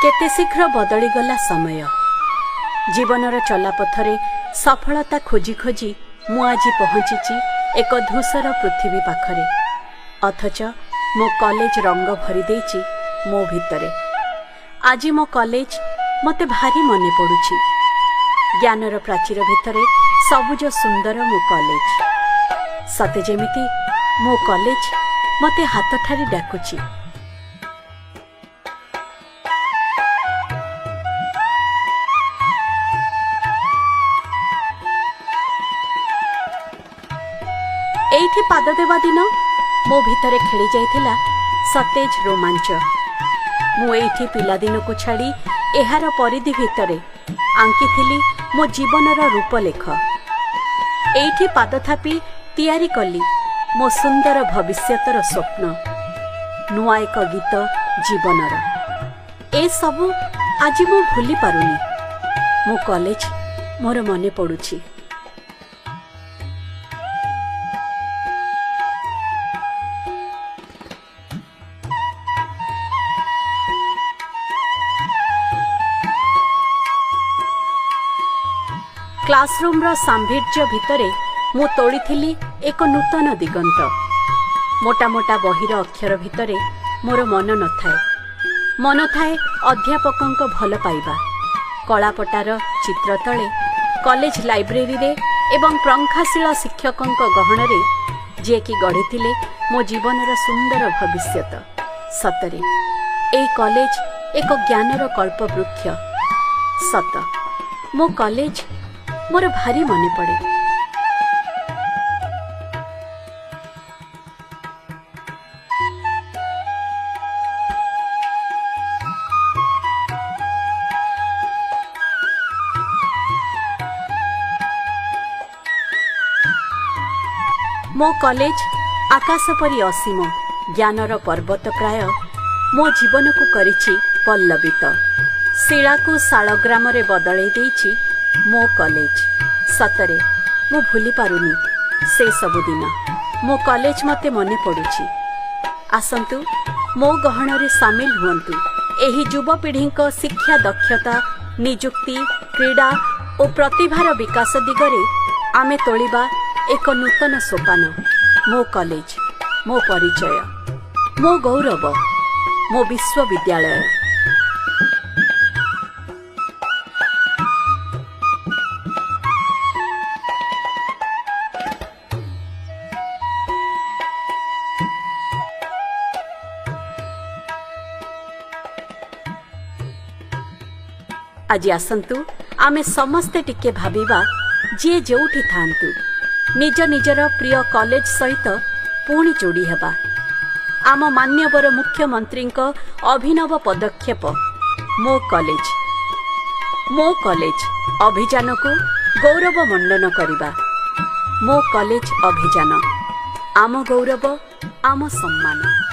केते शीघ्र बदली गला समय। जीवनर चलापथरे सफलता खोजी खोजी मु आज पहुंची एक धूसर पृथ्वी पाखरे। अथच मो कॉलेज रंग भरी देछि मो भितरे। आज मो कॉलेज मते भारी मने पड़ुछि। ज्ञानर प्राचीर भितरे सबुज सुंदर मो कॉलेज। सते जेमिति मो कॉलेज मते हाथ ठारी डाकुछि। एठी पाद देवा दिन मो भितरे खेली जाइथिला सतेज रोमांच। मु एठी पिलादिन को छाड़ी एहार परिधि भितरे आंकिथिली मो जीवनर रूपलेख। एठी पाद थापी तैयारी कली मो सुंदर भविष्यतर स्वप्न। नुआ एक गीत जीवनर ए सबु आज मु भूली पारुनी। मो कॉलेज मोर मने पड़ुछि। क्लासरूम रो सांभीर्य भितरे मु तोड़ीथिली एक नूतन दिगंत। मोटा मोटा बहिर अक्षर भितरे मोर मन न थाए अध्यापकंक भल पाइबा। कलापटार चित्र तले कॉलेज लाइब्रेरी रे एवं प्रंखाशील शिक्षकंक गहन रे जे कि गढ़िथिले मो जीवनर सुंदर भविष्यत। सतरे ए कॉलेज एक ज्ञानर कल्पवृक्ष। सत मो कॉलेज मोर भारी मने पड़े। मो कॉलेज आकाश परी असीम ज्ञानर पर्वत प्राय मो जीवन को करिछि पल्लवित। शिला को शालग्राम रे बदलै देछि मो कॉलेज। सतरे मु भूली पारुनी से सबु दिन। मो कॉलेज मते मने पड़ुछि। आसंतु मो गहन रे शामिल हुअन्तु। एही युवपीढ़ी शिक्षा दक्षता निजुक्ति क्रीड़ा और प्रतिभार विकास दिगरे आमे तोलिबा एक नूतन सोपान। मो कॉलेज मो परिचय मो गौरव मो विश्वविद्यालय। आज आसंतु आमे समस्ते टिके भाबिबा जे जोठी थांतु निज निजर प्रिय कॉलेज सहित पुणी जोड़ी हेबा। आम मान्यवर मुख्यमंत्री अभिनव पदक्षेप मो कॉलेज अभियान को गौरव मंडन करिबा। मो कॉलेज अभियान आम गौरव आम सम्मान।